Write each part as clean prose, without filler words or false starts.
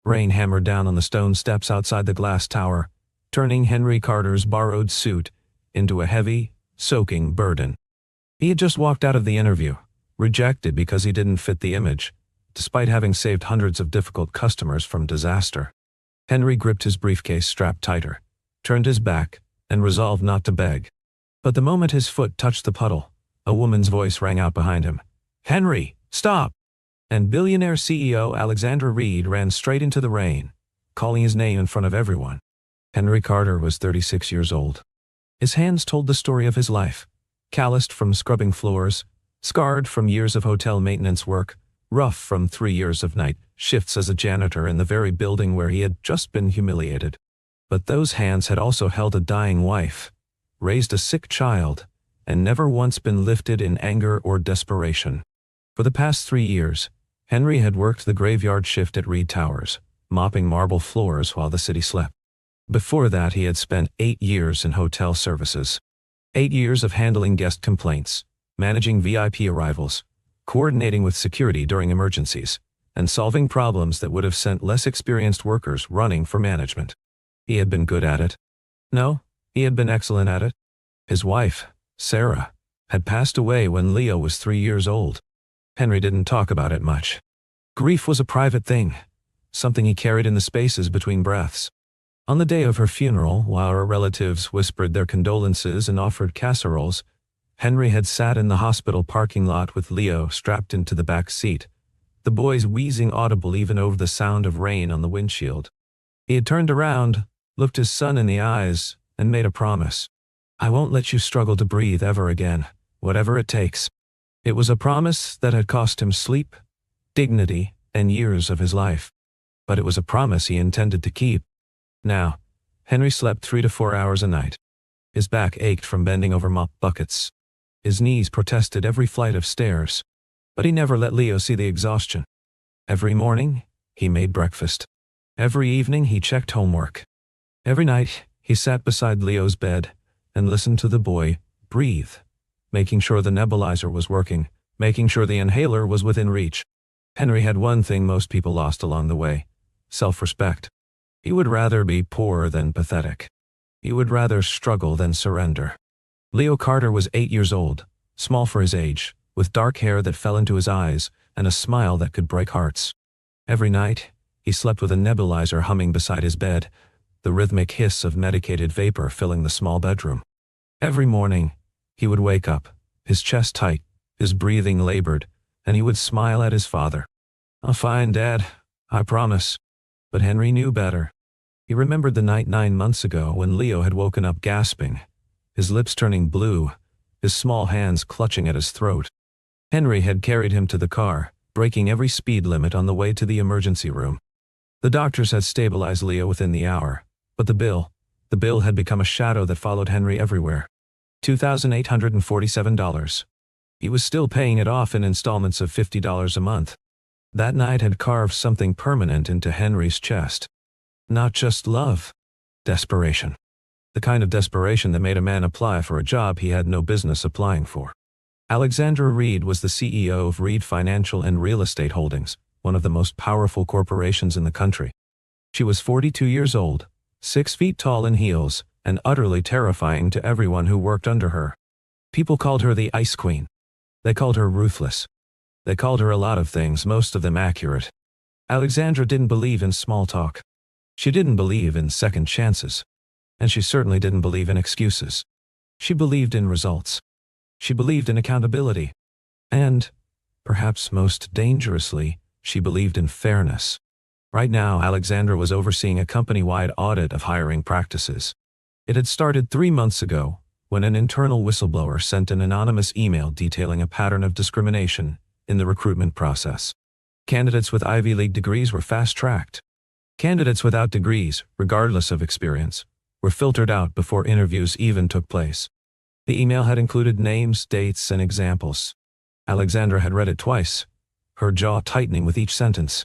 Rain hammered down on the stone steps outside the glass tower, turning Henry Carter's borrowed suit into a heavy, soaking burden. He had just walked out of the interview, rejected because he didn't fit the image, despite having saved hundreds of difficult customers from disaster. Henry gripped his briefcase strapped tighter, turned his back, and resolved not to beg. But the moment his foot touched the puddle, a woman's voice rang out behind him. "Henry, stop!" And Billionaire CEO Alexandra Reed ran straight into the rain, calling his name in front of everyone. Henry Carter was 36 years old. His hands told the story of his life, calloused from scrubbing floors, scarred from years of hotel maintenance work, rough from 3 years of night shifts as a janitor in the very building where he had just been humiliated. But those hands had also held a dying wife, raised a sick child, and never once been lifted in anger or desperation. For the past 3 years, Henry had worked the graveyard shift at Reed Towers, mopping marble floors while the city slept. Before that, he had spent 8 years in hotel services. 8 years of handling guest complaints, managing VIP arrivals, coordinating with security during emergencies, and solving problems that would have sent less experienced workers running for management. He had been good at it. No, he had been excellent at it. His wife, Sarah, had passed away when Leo was 3 years old. Henry didn't talk about it much. Grief was a private thing, something he carried in the spaces between breaths. On the day of her funeral, while her relatives whispered their condolences and offered casseroles, Henry had sat in the hospital parking lot with Leo strapped into the back seat, the boys wheezing audible even over the sound of rain on the windshield. He had turned around, looked his son in the eyes, and made a promise. "I won't let you struggle to breathe ever again, whatever it takes." It was a promise that had cost him sleep, dignity, and years of his life. But it was a promise he intended to keep. Now, Henry slept 3 to 4 hours a night. His back ached from bending over mop buckets. His knees protested every flight of stairs. But he never let Leo see the exhaustion. Every morning, he made breakfast. Every evening, he checked homework. Every night, he sat beside Leo's bed and listened to the boy breathe, making sure the nebulizer was working, making sure the inhaler was within reach. Henry had one thing most people lost along the way: self-respect. He would rather be poor than pathetic. He would rather struggle than surrender. Leo Carter was 8 years old, small for his age, with dark hair that fell into his eyes and a smile that could break hearts. Every night, he slept with a nebulizer humming beside his bed, the rhythmic hiss of medicated vapor filling the small bedroom. Every morning, he would wake up, his chest tight, his breathing labored, and he would smile at his father. "I'm fine, Dad, I promise." But Henry knew better. He remembered the night 9 months ago when Leo had woken up gasping, his lips turning blue, his small hands clutching at his throat. Henry had carried him to the car, breaking every speed limit on the way to the emergency room. The doctors had stabilized Leo within the hour, but the bill had become a shadow that followed Henry everywhere. $2,847. He was still paying it off in installments of $50 a month. That night had carved something permanent into Henry's chest. Not just love, desperation. The kind of desperation that made a man apply for a job he had no business applying for. Alexandra Reed was the CEO of Reed Financial and Real Estate Holdings, one of the most powerful corporations in the country. She was 42 years old, 6 feet tall in heels, and utterly terrifying to everyone who worked under her. People called her the Ice Queen. They called her ruthless. They called her a lot of things, most of them accurate. Alexandra didn't believe in small talk. She didn't believe in second chances. And she certainly didn't believe in excuses. She believed in results. She believed in accountability. And, perhaps most dangerously, she believed in fairness. Right now, Alexandra was overseeing a company-wide audit of hiring practices. It had started 3 months ago, when an internal whistleblower sent an anonymous email detailing a pattern of discrimination in the recruitment process. Candidates with Ivy League degrees were fast-tracked. Candidates without degrees, regardless of experience, were filtered out before interviews even took place. The email had included names, dates, and examples. Alexandra had read it twice, her jaw tightening with each sentence.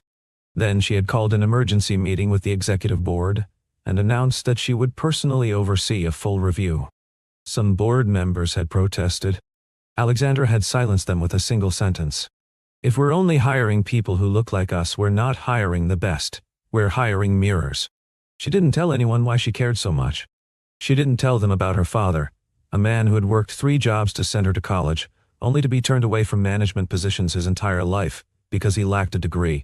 Then she had called an emergency meeting with the executive board and announced that she would personally oversee a full review. Some board members had protested. Alexandra had silenced them with a single sentence. "If we're only hiring people who look like us, we're not hiring the best. We're hiring mirrors. She didn't tell anyone why she cared so much. She didn't tell them about her father, a man who had worked 3 jobs to send her to college, only to be turned away from management positions his entire life because he lacked a degree.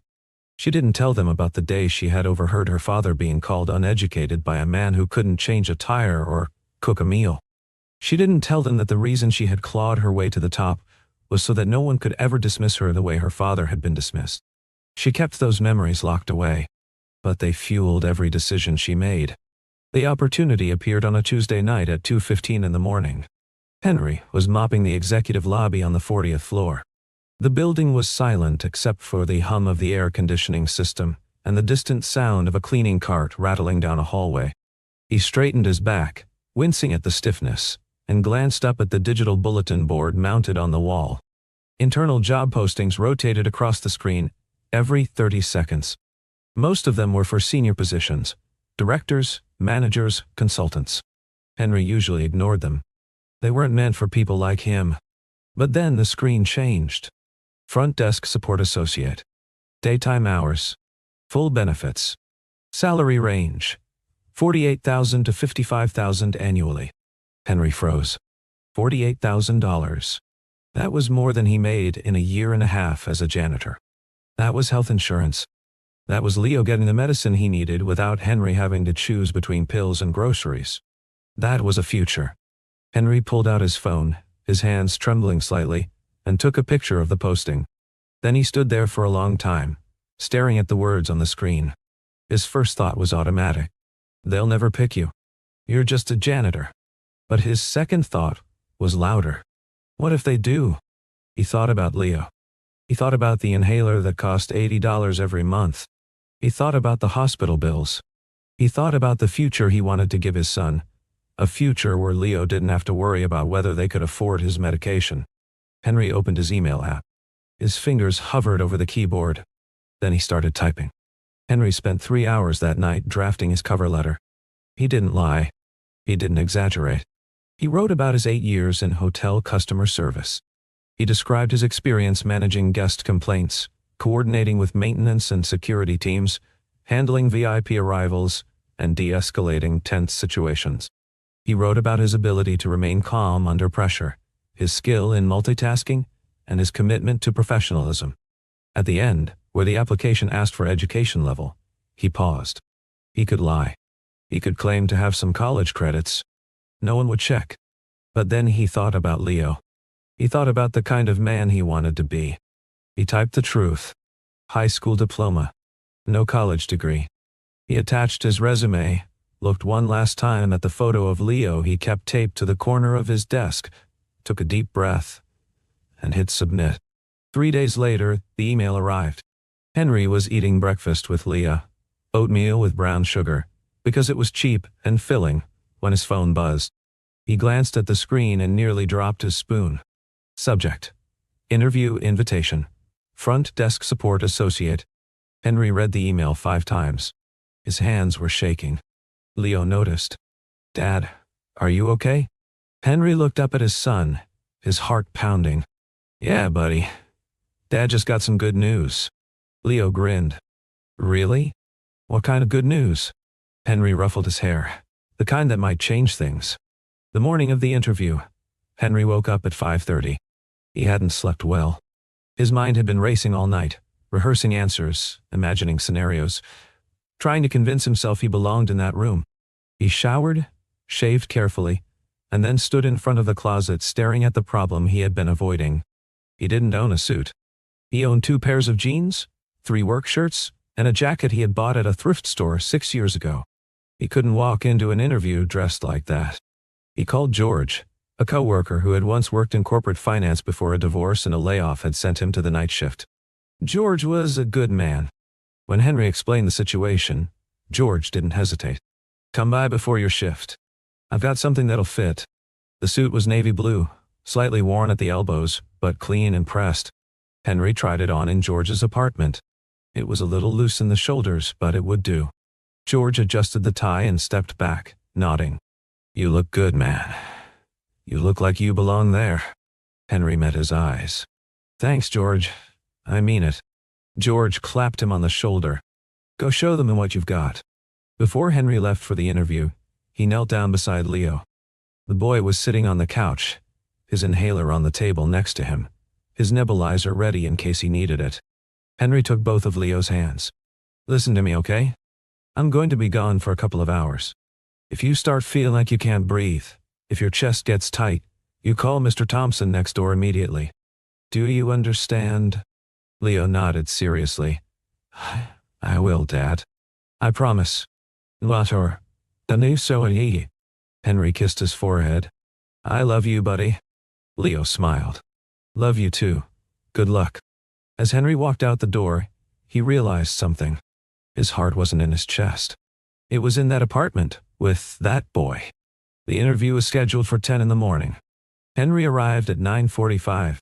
She didn't tell them about the day she had overheard her father being called uneducated by a man who couldn't change a tire or cook a meal. She didn't tell them that the reason she had clawed her way to the top was so that no one could ever dismiss her the way her father had been dismissed. She kept those memories locked away, but they fueled every decision she made. The opportunity appeared on a Tuesday night at 2:15 in the morning. Henry was mopping the executive lobby on the 40th floor. The building was silent except for the hum of the air conditioning system and the distant sound of a cleaning cart rattling down a hallway. He straightened his back, wincing at the stiffness, and glanced up at the digital bulletin board mounted on the wall. Internal job postings rotated across the screen every 30 seconds. Most of them were for senior positions, directors, managers, consultants. Henry usually ignored them. They weren't meant for people like him. But then the screen changed. Front desk support associate. Daytime hours. Full benefits. Salary range. $48,000 to $55,000 annually. Henry froze. $48,000. That was more than he made in a year and a half as a janitor. That was health insurance. That was Leo getting the medicine he needed without Henry having to choose between pills and groceries. That was a future. Henry pulled out his phone, his hands trembling slightly, and took a picture of the posting. Then he stood there for a long time, staring at the words on the screen. His first thought was automatic. They'll never pick you. You're just a janitor. But his second thought was louder. What if they do? He thought about Leo. He thought about the inhaler that cost $80 every month. He thought about the hospital bills. He thought about the future he wanted to give his son, a future where Leo didn't have to worry about whether they could afford his medication. Henry opened his email app. His fingers hovered over the keyboard. Then he started typing. Henry spent 3 hours that night drafting his cover letter. He didn't lie. He didn't exaggerate. He wrote about his 8 years in hotel customer service. He described his experience managing guest complaints, coordinating with maintenance and security teams, handling VIP arrivals, and de-escalating tense situations. He wrote about his ability to remain calm under pressure, his skill in multitasking, and his commitment to professionalism. At the end, where the application asked for education level, he paused. He could lie. He could claim to have some college credits. No one would check. But then he thought about Leo. He thought about the kind of man he wanted to be. He typed the truth. High school diploma. No college degree. He attached his resume, looked one last time at the photo of Leo he kept taped to the corner of his desk, took a deep breath, and hit submit. 3 days later, the email arrived. Henry was eating breakfast with Leah, oatmeal with brown sugar, because it was cheap and filling, when his phone buzzed. He glanced at the screen and nearly dropped his spoon. Subject: Interview invitation. Front desk support associate. Henry read the email 5 times. His hands were shaking. Leo noticed. "Dad, are you okay?" Henry looked up at his son, his heart pounding. "Yeah, buddy. Dad just got some good news." Leo grinned. "Really? What kind of good news?" Henry ruffled his hair. "The kind that might change things." The morning of the interview, Henry woke up at 5:30. He hadn't slept well. His mind had been racing all night, rehearsing answers, imagining scenarios, trying to convince himself he belonged in that room. He showered, shaved carefully, and then stood in front of the closet staring at the problem he had been avoiding. He didn't own a suit. He owned 2 pairs of jeans, 3 work shirts, and a jacket he had bought at a thrift store 6 years ago. He couldn't walk into an interview dressed like that. He called George, a coworker who had once worked in corporate finance before a divorce and a layoff had sent him to the night shift. George was a good man. When Henry explained the situation, George didn't hesitate. "Come by before your shift. I've got something that'll fit." The suit was navy blue, slightly worn at the elbows, but clean and pressed. Henry tried it on in George's apartment. It was a little loose in the shoulders, but it would do. George adjusted the tie and stepped back, nodding. "You look good, man. You look like you belong there." Henry met his eyes. "Thanks, George. I mean it." George clapped him on the shoulder. Go show them what you've got. Before Henry left for the interview, he knelt down beside Leo. The boy was sitting on the couch, his inhaler on the table next to him, his nebulizer ready in case he needed it. Henry took both of Leo's hands. Listen to me, okay? I'm going to be gone for a couple of hours. If you start feeling like you can't breathe, if your chest gets tight, you call Mr. Thompson next door immediately. Do you understand? Leo nodded seriously. I will, Dad. I promise. Later. Henry kissed his forehead. I love you, buddy. Leo smiled. Love you too. Good luck. As Henry walked out the door, he realized something. His heart wasn't in his chest. It was in that apartment, with that boy. The interview was scheduled for 10 in the morning. Henry arrived at 9:45.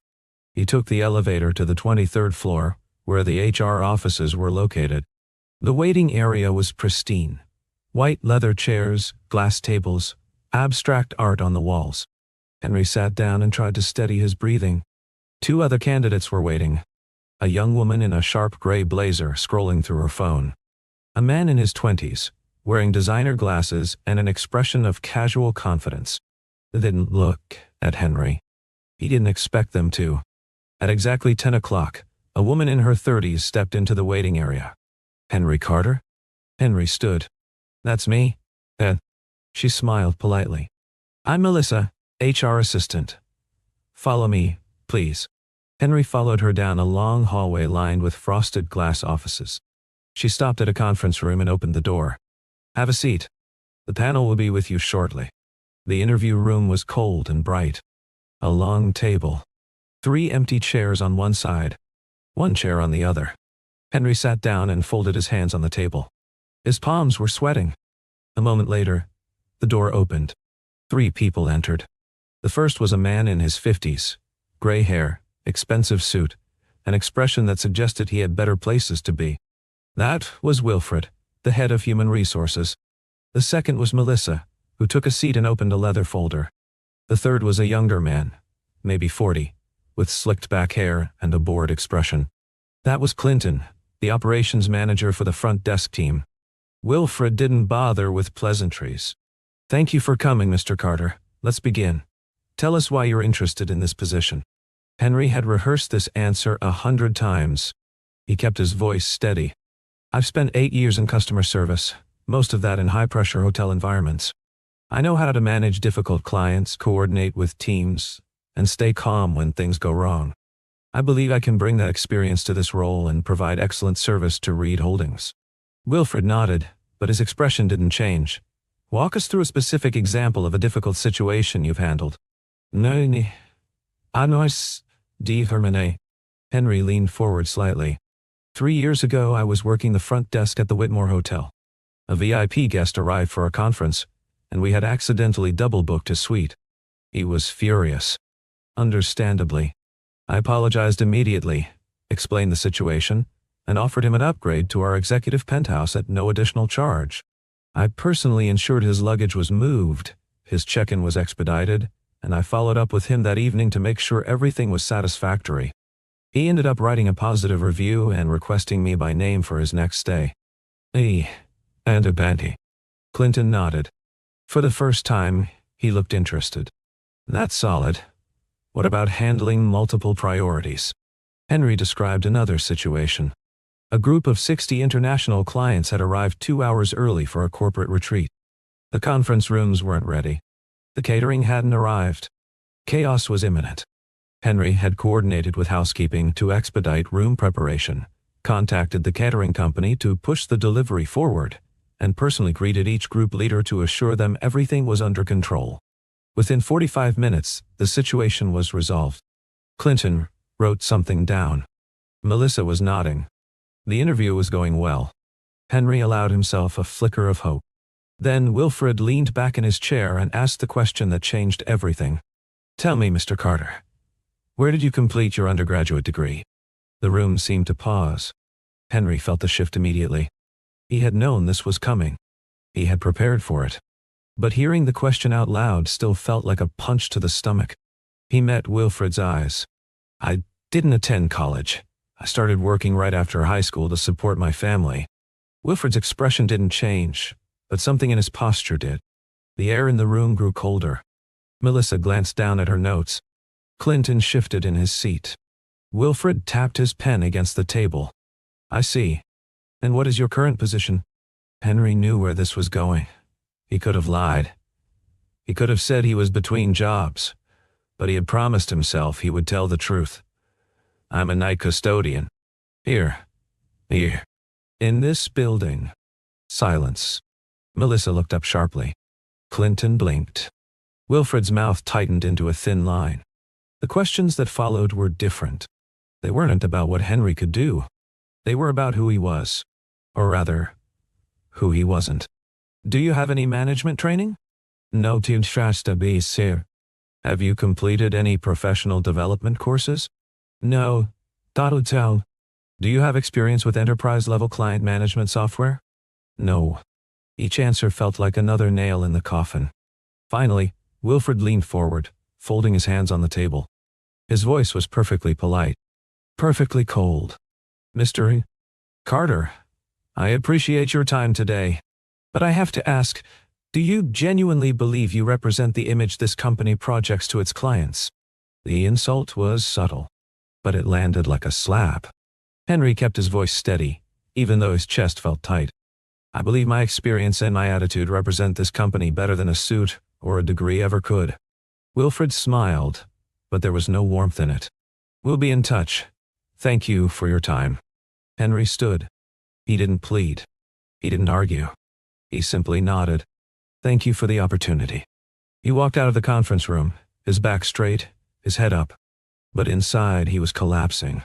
He took the elevator to the 23rd floor, where the HR offices were located. The waiting area was pristine. White leather chairs, glass tables, abstract art on the walls. Henry sat down and tried to steady his breathing. 2 other candidates were waiting. A young woman in a sharp gray blazer scrolling through her phone. A man in his 20s, wearing designer glasses and an expression of casual confidence. They didn't look at Henry. He didn't expect them to. At exactly 10 o'clock, a woman in her 30s stepped into the waiting area. Henry Carter? Henry stood. That's me. She smiled politely. I'm Melissa, HR assistant. Follow me, please. Henry followed her down a long hallway lined with frosted glass offices. She stopped at a conference room and opened the door. Have a seat. The panel will be with you shortly. The interview room was cold and bright. A long table. 3 empty chairs on one side. 1 chair on the other. Henry sat down and folded his hands on the table. His palms were sweating. A moment later, the door opened. 3 people entered. The first was a man in his 50s. Gray hair, expensive suit, an expression that suggested he had better places to be. That was Wilfred, the head of human resources. The second was Melissa, who took a seat and opened a leather folder. The third was a younger man, maybe 40, with slicked back hair and a bored expression. That was Clinton, the operations manager for the front desk team. Wilfred didn't bother with pleasantries. Thank you for coming, Mr. Carter. Let's begin. Tell us why you're interested in this position. Henry had rehearsed this answer 100 times. He kept his voice steady. I've spent 8 years in customer service, most of that in high-pressure hotel environments. I know how to manage difficult clients, coordinate with teams, and stay calm when things go wrong. I believe I can bring that experience to this role and provide excellent service to Reed Holdings. Wilfred nodded, but his expression didn't change. Walk us through a specific example of a difficult situation you've handled. Henry leaned forward slightly. 3 years ago, I was working the front desk at the Whitmore Hotel. A VIP guest arrived for a conference, and we had accidentally double-booked his suite. He was furious. Understandably. I apologized immediately, explained the situation, and offered him an upgrade to our executive penthouse at no additional charge. I personally ensured his luggage was moved, his check-in was expedited, and I followed up with him that evening to make sure everything was satisfactory. He ended up writing a positive review and requesting me by name for his next stay. And a banty. Clinton nodded. For the first time, he looked interested. That's solid. What about handling multiple priorities? Henry described another situation. A group of 60 international clients had arrived 2 hours early for a corporate retreat. The conference rooms weren't ready. The catering hadn't arrived. Chaos was imminent. Henry had coordinated with housekeeping to expedite room preparation, contacted the catering company to push the delivery forward, and personally greeted each group leader to assure them everything was under control. Within 45 minutes, the situation was resolved. Clinton wrote something down. Melissa was nodding. The interview was going well. Henry allowed himself a flicker of hope. Then Wilfred leaned back in his chair and asked the question that changed everything. Tell me, Mr. Carter, where did you complete your undergraduate degree? The room seemed to pause. Henry felt the shift immediately. He had known this was coming. He had prepared for it. But hearing the question out loud still felt like a punch to the stomach. He met Wilfred's eyes. I didn't attend college. I started working right after high school to support my family. Wilfred's expression didn't change, but something in his posture did. The air in the room grew colder. Melissa glanced down at her notes. Clinton shifted in his seat. Wilfred tapped his pen against the table. I see. And what is your current position? Henry knew where this was going. He could have lied. He could have said he was between jobs, but he had promised himself he would tell the truth. I'm a night custodian. Here. In this building. Silence. Melissa looked up sharply. Clinton blinked. Wilfred's mouth tightened into a thin line. The questions that followed were different. They weren't about what Henry could do. They were about who he was. Or rather, who he wasn't. Do you have any management training? No, sir. Have you completed any professional development courses? No. Do you have experience with enterprise-level client management software? No. Each answer felt like another nail in the coffin. Finally, Wilfred leaned forward, folding his hands on the table. His voice was perfectly polite. Perfectly cold. Mr. Carter, I appreciate your time today. But I have to ask, do you genuinely believe you represent the image this company projects to its clients? The insult was subtle, but it landed like a slap. Henry kept his voice steady, even though his chest felt tight. I believe my experience and my attitude represent this company better than a suit or a degree ever could. Wilfred smiled, but there was no warmth in it. We'll be in touch. Thank you for your time. Henry stood. He didn't plead. He didn't argue. He simply nodded. Thank you for the opportunity. He walked out of the conference room, his back straight, his head up. But inside he was collapsing.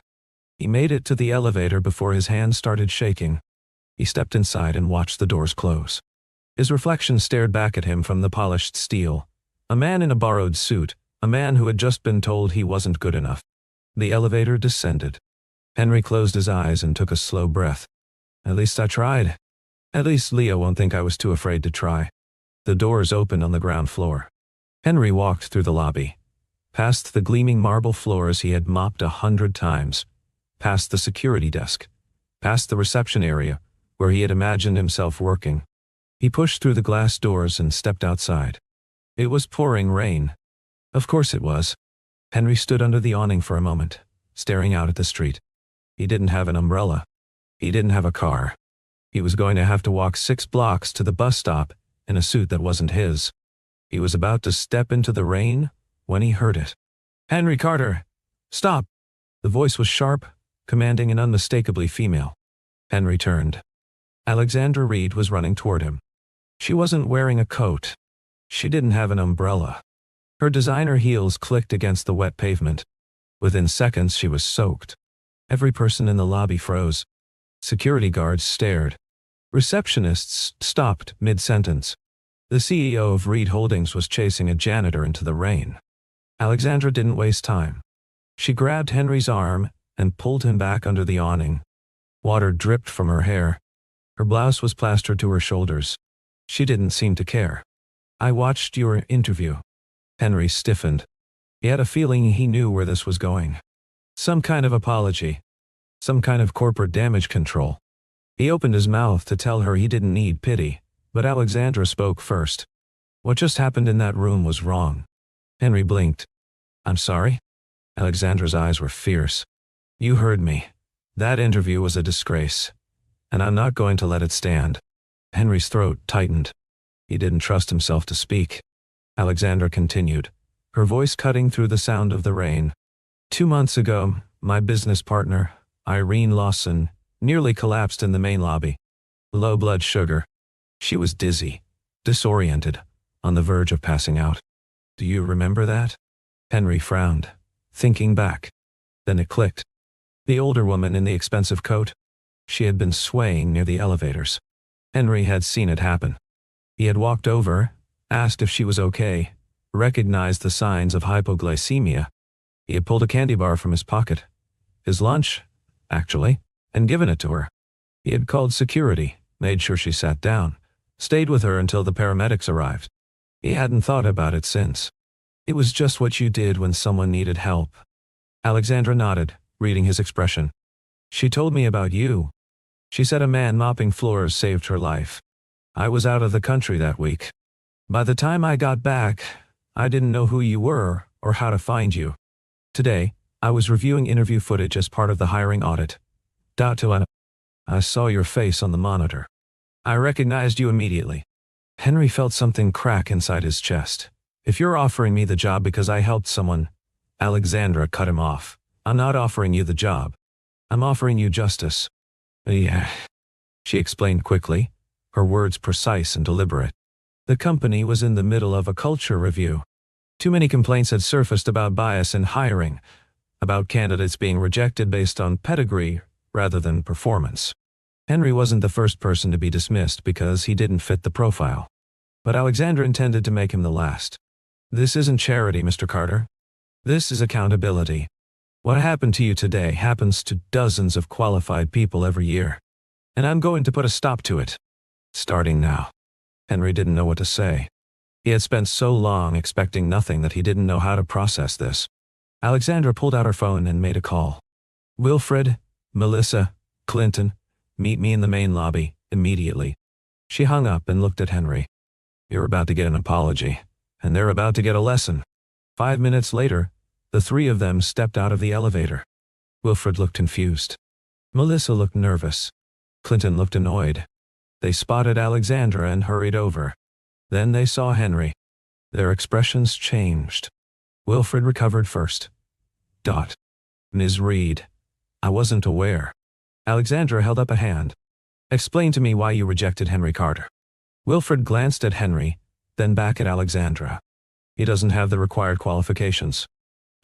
He made it to the elevator before his hands started shaking. He stepped inside and watched the doors close. His reflection stared back at him from the polished steel. A man in a borrowed suit, a man who had just been told he wasn't good enough. The elevator descended. Henry closed his eyes and took a slow breath. At least I tried. At least Leo won't think I was too afraid to try. The doors opened on the ground floor. Henry walked through the lobby, past the gleaming marble floors he had mopped 100 times, past the security desk, past the reception area where he had imagined himself working. He pushed through the glass doors and stepped outside. It was pouring rain. Of course it was. Henry stood under the awning for a moment, staring out at the street. He didn't have an umbrella. He didn't have a car. He was going to have to walk 6 blocks to the bus stop in a suit that wasn't his. He was about to step into the rain when he heard it. Henry Carter! Stop! The voice was sharp, commanding and unmistakably female. Henry turned. Alexandra Reed was running toward him. She wasn't wearing a coat. She didn't have an umbrella. Her designer heels clicked against the wet pavement. Within seconds she was soaked. Every person in the lobby froze. Security guards stared. Receptionists stopped mid-sentence. The CEO of Reed Holdings was chasing a janitor into the rain. Alexandra didn't waste time. She grabbed Henry's arm and pulled him back under the awning. Water dripped from her hair. Her blouse was plastered to her shoulders. She didn't seem to care. I watched your interview. Henry stiffened. He had a feeling he knew where this was going. Some kind of apology. Some kind of corporate damage control. He opened his mouth to tell her he didn't need pity, but Alexandra spoke first. What just happened in that room was wrong. Henry blinked. I'm sorry? Alexandra's eyes were fierce. You heard me. That interview was a disgrace. And I'm not going to let it stand. Henry's throat tightened. He didn't trust himself to speak. Alexandra continued, her voice cutting through the sound of the rain. 2 months ago, my business partner, Irene Lawson, nearly collapsed in the main lobby. Low blood sugar. She was dizzy, disoriented, on the verge of passing out. Do you remember that? Henry frowned, thinking back. Then it clicked. The older woman in the expensive coat. She had been swaying near the elevators. Henry had seen it happen. He had walked over, asked if she was okay, recognized the signs of hypoglycemia. He had pulled a candy bar from his pocket. His lunch, actually, and given it to her. He had called security, made sure she sat down, stayed with her until the paramedics arrived. He hadn't thought about it since. It was just what you did when someone needed help. Alexandra nodded, reading his expression. She told me about you. She said a man mopping floors saved her life. I was out of the country that week. By the time I got back, I didn't know who you were or how to find you. Today, I was reviewing interview footage as part of the hiring audit. I saw your face on the monitor. I recognized you immediately. Henry felt something crack inside his chest. If you're offering me the job because I helped someone, Alexandra cut him off. I'm not offering you the job. I'm offering you justice. Yeah, she explained quickly, her words precise and deliberate. The company was in the middle of a culture review. Too many complaints had surfaced about bias in hiring, about candidates being rejected based on pedigree rather than performance. Henry wasn't the first person to be dismissed because he didn't fit the profile. But Alexandra intended to make him the last. This isn't charity, Mr. Carter. This is accountability. What happened to you today happens to dozens of qualified people every year. And I'm going to put a stop to it. Starting now. Henry didn't know what to say. He had spent so long expecting nothing that he didn't know how to process this. Alexandra pulled out her phone and made a call. Wilfred, Melissa, Clinton, meet me in the main lobby, immediately. She hung up and looked at Henry. You're about to get an apology, and they're about to get a lesson. 5 minutes later, the three of them stepped out of the elevator. Wilfred looked confused. Melissa looked nervous. Clinton looked annoyed. They spotted Alexandra and hurried over. Then they saw Henry. Their expressions changed. Wilfred recovered first. Ms. Reed. I wasn't aware. Alexandra held up a hand. Explain to me why you rejected Henry Carter. Wilfred glanced at Henry, then back at Alexandra. He doesn't have the required qualifications.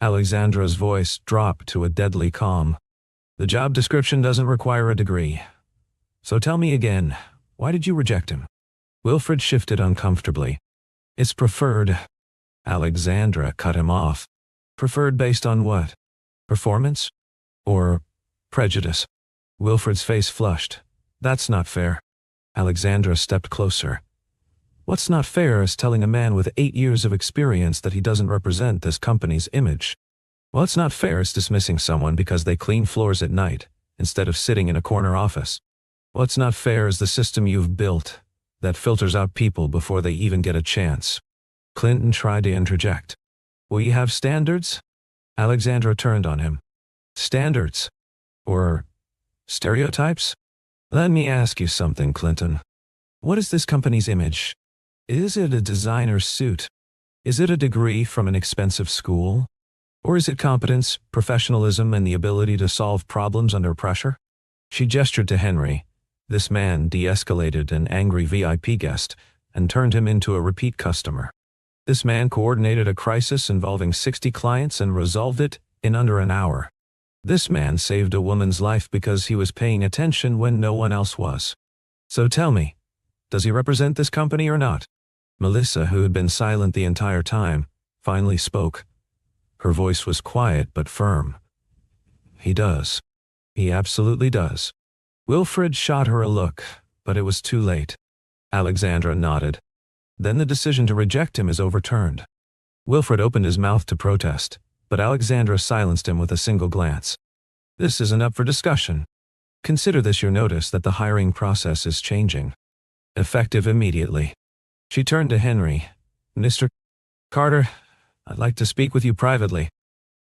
Alexandra's voice dropped to a deadly calm. The job description doesn't require a degree. So tell me again, why did you reject him? Wilfred shifted uncomfortably. It's preferred. Alexandra cut him off. Preferred based on what? Performance? Or prejudice? Wilfred's face flushed. That's not fair. Alexandra stepped closer. What's not fair is telling a man with 8 years of experience that he doesn't represent this company's image. What's not fair is dismissing someone because they clean floors at night, instead of sitting in a corner office. What's not fair is the system you've built that filters out people before they even get a chance. Clinton tried to interject. We have standards? Alexandra turned on him. Standards? Or stereotypes? Let me ask you something, Clinton. What is this company's image? Is it a designer's suit? Is it a degree from an expensive school? Or is it competence, professionalism, and the ability to solve problems under pressure? She gestured to Henry. This man de-escalated an angry VIP guest and turned him into a repeat customer. This man coordinated a crisis involving 60 clients and resolved it in under an hour. This man saved a woman's life because he was paying attention when no one else was. So tell me, does he represent this company or not? Melissa, who had been silent the entire time, finally spoke. Her voice was quiet but firm. He does. He absolutely does. Wilfred shot her a look, but it was too late. Alexandra nodded. Then the decision to reject him is overturned. Wilfred opened his mouth to protest, but Alexandra silenced him with a single glance. This isn't up for discussion. Consider this your notice that the hiring process is changing. Effective immediately. She turned to Henry. Mr. Carter, I'd like to speak with you privately.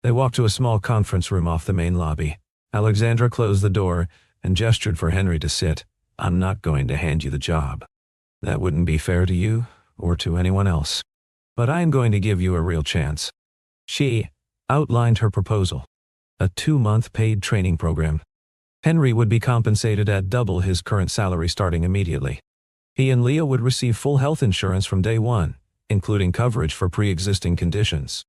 They walked to a small conference room off the main lobby. Alexandra closed the door and gestured for Henry to sit. I'm not going to hand you the job. That wouldn't be fair to you or to anyone else. But I am going to give you a real chance. She outlined her proposal. A 2-month paid training program. Henry would be compensated at double his current salary starting immediately. He and Leah would receive full health insurance from day one, including coverage for pre-existing conditions.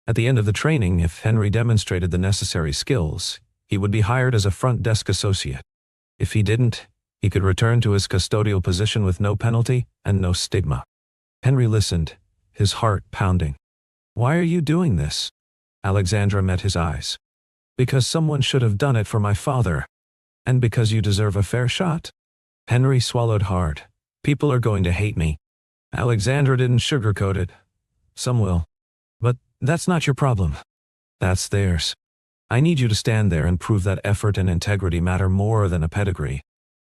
At the end of the training, if Henry demonstrated the necessary skills, he would be hired as a front desk associate. If he didn't, he could return to his custodial position with no penalty and no stigma. Henry listened, his heart pounding. Why are you doing this? Alexandra met his eyes. Because someone should have done it for my father. And because you deserve a fair shot. Henry swallowed hard. People are going to hate me. Alexandra didn't sugarcoat it. Some will. But that's not your problem. That's theirs. I need you to stand there and prove that effort and integrity matter more than a pedigree.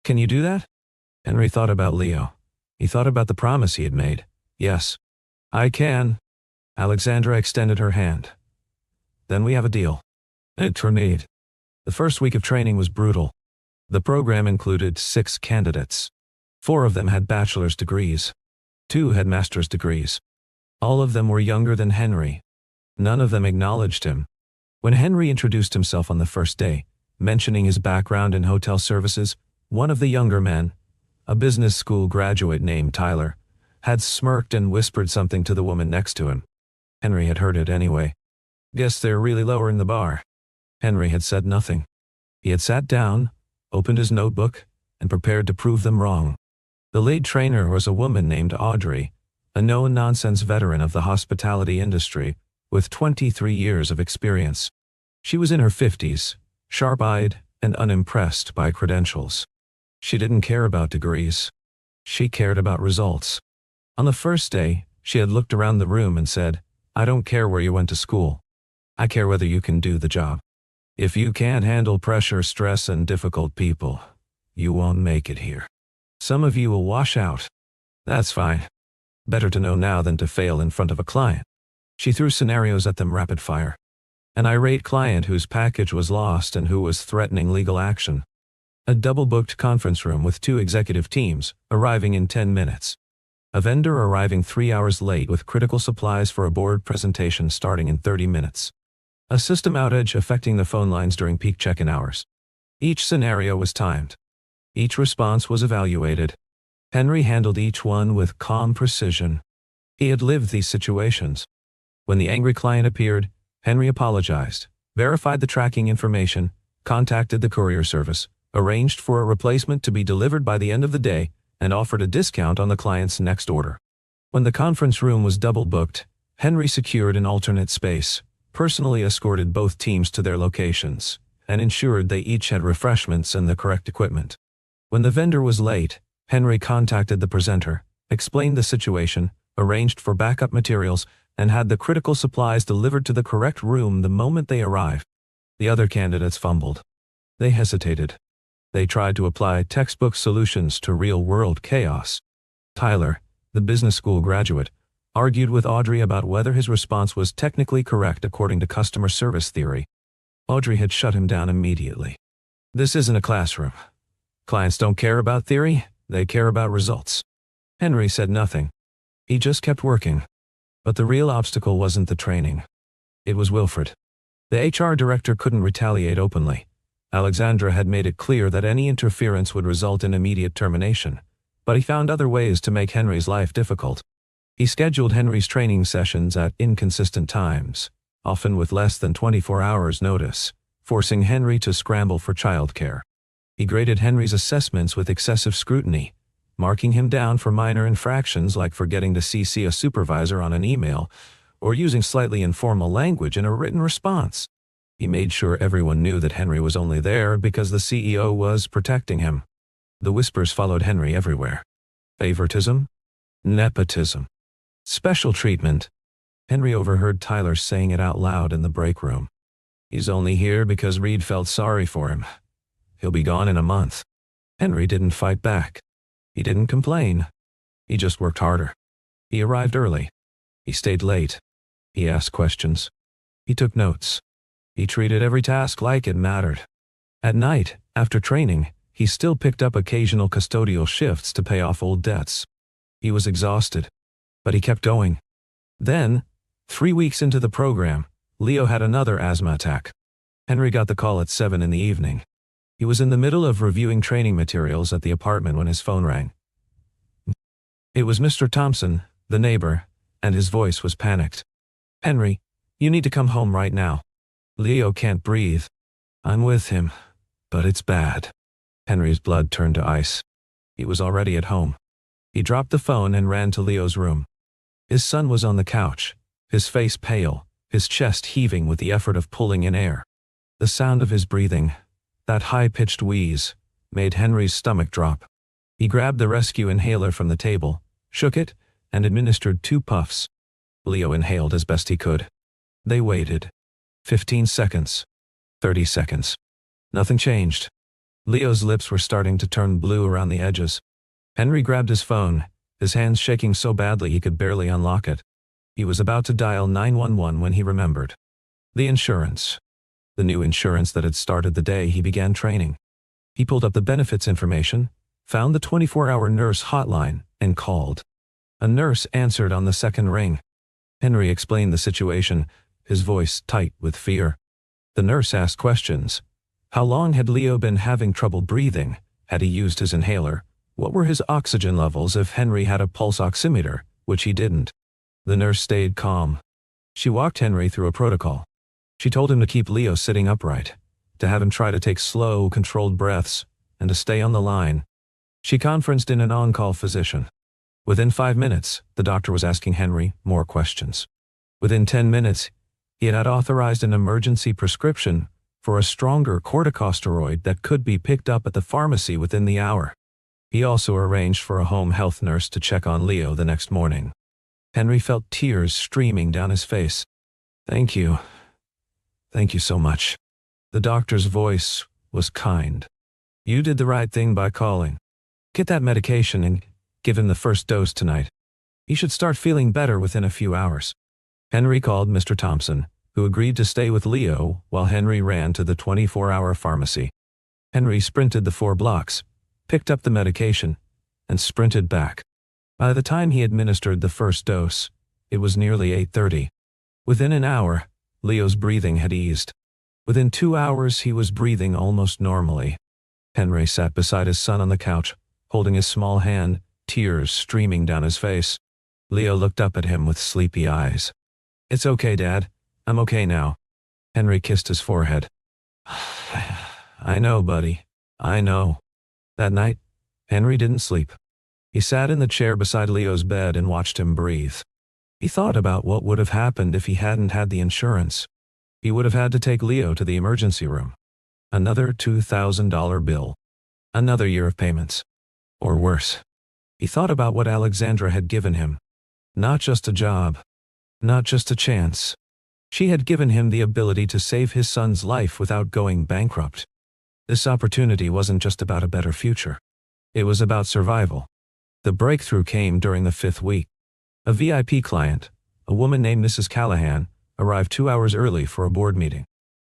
Can you do that? Henry thought about Leo. He thought about the promise he had made. Yes. I can. Alexandra extended her hand. Then we have a deal. A tornado. The first week of training was brutal. The program included 6 candidates. 4 of them had bachelor's degrees. 2 had master's degrees. All of them were younger than Henry. None of them acknowledged him. When Henry introduced himself on the first day, mentioning his background in hotel services, one of the younger men, a business school graduate named Tyler, had smirked and whispered something to the woman next to him. Henry had heard it anyway. Guess they're really lowering the bar. Henry had said nothing. He had sat down, opened his notebook, and prepared to prove them wrong. The lead trainer was a woman named Audrey, a no-nonsense veteran of the hospitality industry, with 23 years of experience. She was in her 50s, sharp-eyed and unimpressed by credentials. She didn't care about degrees. She cared about results. On the first day, she had looked around the room and said, "I don't care where you went to school. I care whether you can do the job. If you can't handle pressure, stress, and difficult people, you won't make it here. Some of you will wash out. That's fine. Better to know now than to fail in front of a client." She threw scenarios at them rapid fire. An irate client whose package was lost and who was threatening legal action. A double-booked conference room with 2 executive teams, arriving in 10 minutes. A vendor arriving 3 hours late with critical supplies for a board presentation starting in 30 minutes. A system outage affecting the phone lines during peak check-in hours. Each scenario was timed. Each response was evaluated. Henry handled each one with calm precision. He had lived these situations. When the angry client appeared, Henry apologized, verified the tracking information, contacted the courier service, arranged for a replacement to be delivered by the end of the day, and offered a discount on the client's next order. When the conference room was double booked, Henry secured an alternate space, personally escorted both teams to their locations, and ensured they each had refreshments and the correct equipment. When the vendor was late, Henry contacted the presenter, explained the situation, arranged for backup materials, and had the critical supplies delivered to the correct room the moment they arrived. The other candidates fumbled. They hesitated. They tried to apply textbook solutions to real-world chaos. Tyler, the business school graduate, argued with Audrey about whether his response was technically correct according to customer service theory. Audrey had shut him down immediately. "This isn't a classroom. Clients don't care about theory, they care about results." Henry said nothing. He just kept working. But the real obstacle wasn't the training. It was Wilfred. The HR director couldn't retaliate openly. Alexandra had made it clear that any interference would result in immediate termination, but he found other ways to make Henry's life difficult. He scheduled Henry's training sessions at inconsistent times, often with less than 24 hours' notice, forcing Henry to scramble for childcare. He graded Henry's assessments with excessive scrutiny, marking him down for minor infractions like forgetting to CC a supervisor on an email or using slightly informal language in a written response. He made sure everyone knew that Henry was only there because the CEO was protecting him. The whispers followed Henry everywhere. Favoritism? Nepotism. Special treatment. Henry overheard Tyler saying it out loud in the break room. "He's only here because Reed felt sorry for him. He'll be gone in a month." Henry didn't fight back. He didn't complain. He just worked harder. He arrived early. He stayed late. He asked questions. He took notes. He treated every task like it mattered. At night, after training, he still picked up occasional custodial shifts to pay off old debts. He was exhausted, but he kept going. Then, 3 weeks into the program, Leo had another asthma attack. Henry got the call at 7 in the evening. He was in the middle of reviewing training materials at the apartment when his phone rang. It was Mr. Thompson, the neighbor, and his voice was panicked. "Henry, you need to come home right now. Leo can't breathe." "I'm with him, but it's bad." Henry's blood turned to ice. He was already at home. He dropped the phone and ran to Leo's room. His son was on the couch, his face pale, his chest heaving with the effort of pulling in air. The sound of his breathing, that high-pitched wheeze, made Henry's stomach drop. He grabbed the rescue inhaler from the table, shook it, and administered 2 puffs. Leo inhaled as best he could. They waited. 15 seconds. 30 seconds. Nothing changed. Leo's lips were starting to turn blue around the edges. Henry grabbed his phone, his hands shaking so badly he could barely unlock it. He was about to dial 911 when he remembered. The insurance. The new insurance that had started the day he began training. He pulled up the benefits information, found the 24-hour nurse hotline, and called. A nurse answered on the second ring. Henry explained the situation, his voice tight with fear. The nurse asked questions. How long had Leo been having trouble breathing? Had he used his inhaler? What were his oxygen levels if Henry had a pulse oximeter, which he didn't? The nurse stayed calm. She walked Henry through a protocol. She told him to keep Leo sitting upright, to have him try to take slow, controlled breaths, and to stay on the line. She conferenced in an on-call physician. Within 5 minutes, the doctor was asking Henry more questions. Within 10 minutes, he had authorized an emergency prescription for a stronger corticosteroid that could be picked up at the pharmacy within the hour. He also arranged for a home health nurse to check on Leo the next morning. Henry felt tears streaming down his face. Thank you. Thank you so much. The doctor's voice was kind. You did the right thing by calling. Get that medication and give him the first dose tonight. He should start feeling better within a few hours. Henry called Mr. Thompson, who agreed to stay with Leo while Henry ran to the 24-hour pharmacy. Henry sprinted the 4 blocks, picked up the medication, and sprinted back. By the time he administered the first dose, it was nearly 8:30. Within an hour, Leo's breathing had eased. Within 2 hours, he was breathing almost normally. Henry sat beside his son on the couch, holding his small hand, tears streaming down his face. Leo looked up at him with sleepy eyes. It's okay, Dad. I'm okay now. Henry kissed his forehead. I know, buddy. I know. That night, Henry didn't sleep. He sat in the chair beside Leo's bed and watched him breathe. He thought about what would have happened if he hadn't had the insurance. He would have had to take Leo to the emergency room. Another $2,000 bill. Another year of payments. Or worse. He thought about what Alexandra had given him. Not just a job. Not just a chance. She had given him the ability to save his son's life without going bankrupt. This opportunity wasn't just about a better future. It was about survival. The breakthrough came during the 5th week. A VIP client, a woman named Mrs. Callahan, arrived 2 hours early for a board meeting.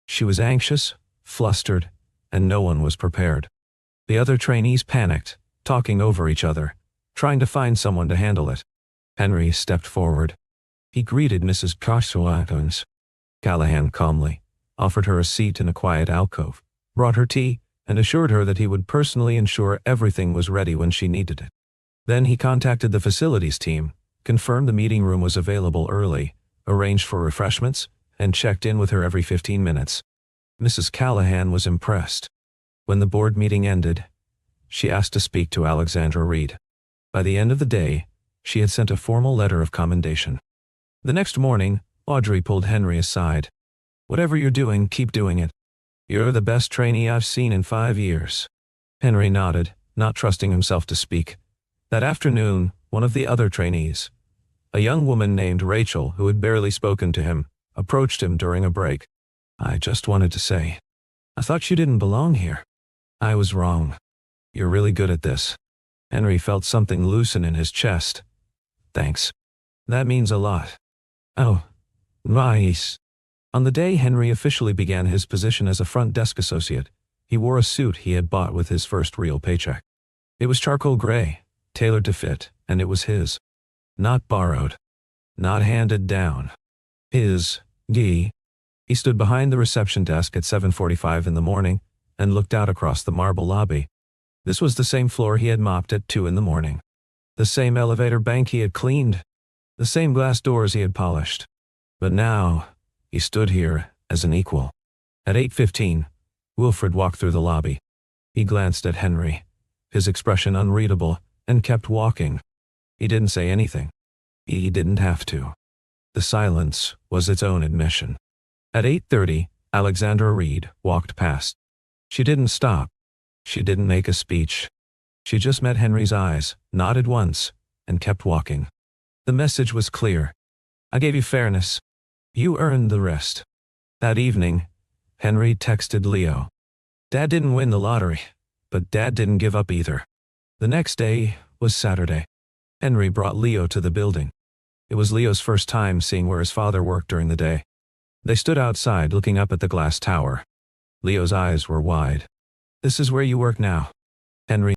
She was anxious, flustered, and no one was prepared. The other trainees panicked, talking over each other, trying to find someone to handle it. Henry stepped forward. He greeted Mrs. Callahan calmly, offered her a seat in a quiet alcove, brought her tea, and assured her that he would personally ensure everything was ready when she needed it. Then he contacted the facilities team, confirmed the meeting room was available early, arranged for refreshments, and checked in with her every 15 minutes. Mrs. Callahan was impressed. When the board meeting ended, she asked to speak to Alexandra Reed. By the end of the day, she had sent a formal letter of commendation. The next morning, Audrey pulled Henry aside. Whatever you're doing, keep doing it. You're the best trainee I've seen in 5 years. Henry nodded, not trusting himself to speak. That afternoon, one of the other trainees, a young woman named Rachel who had barely spoken to him, approached him during a break. I just wanted to say, I thought you didn't belong here. I was wrong. You're really good at this. Henry felt something loosen in his chest. Thanks. That means a lot. Oh, nice. On the day Henry officially began his position as a front desk associate, he wore a suit he had bought with his first real paycheck. It was charcoal gray, tailored to fit, and it was his. Not borrowed. Not handed down. His. He stood behind the reception desk at 7:45 in the morning and looked out across the marble lobby. This was the same floor he had mopped at 2 in the morning. The same elevator bank he had cleaned. The same glass doors he had polished. But now, he stood here as an equal. At 8:15, Wilfred walked through the lobby. He glanced at Henry, his expression unreadable, and kept walking. He didn't say anything. He didn't have to. The silence was its own admission. At 8:30, Alexandra Reed walked past. She didn't stop. She didn't make a speech. She just met Henry's eyes, nodded once, and kept walking. The message was clear. I gave you fairness. You earned the rest. That evening, Henry texted Leo. Dad didn't win the lottery, But Dad didn't give up either. The next day was Saturday. Henry brought Leo to the building. It was Leo's first time seeing where his father worked during the day. They stood outside looking up at the glass tower. Leo's eyes were wide. "This is where you work now?" Henry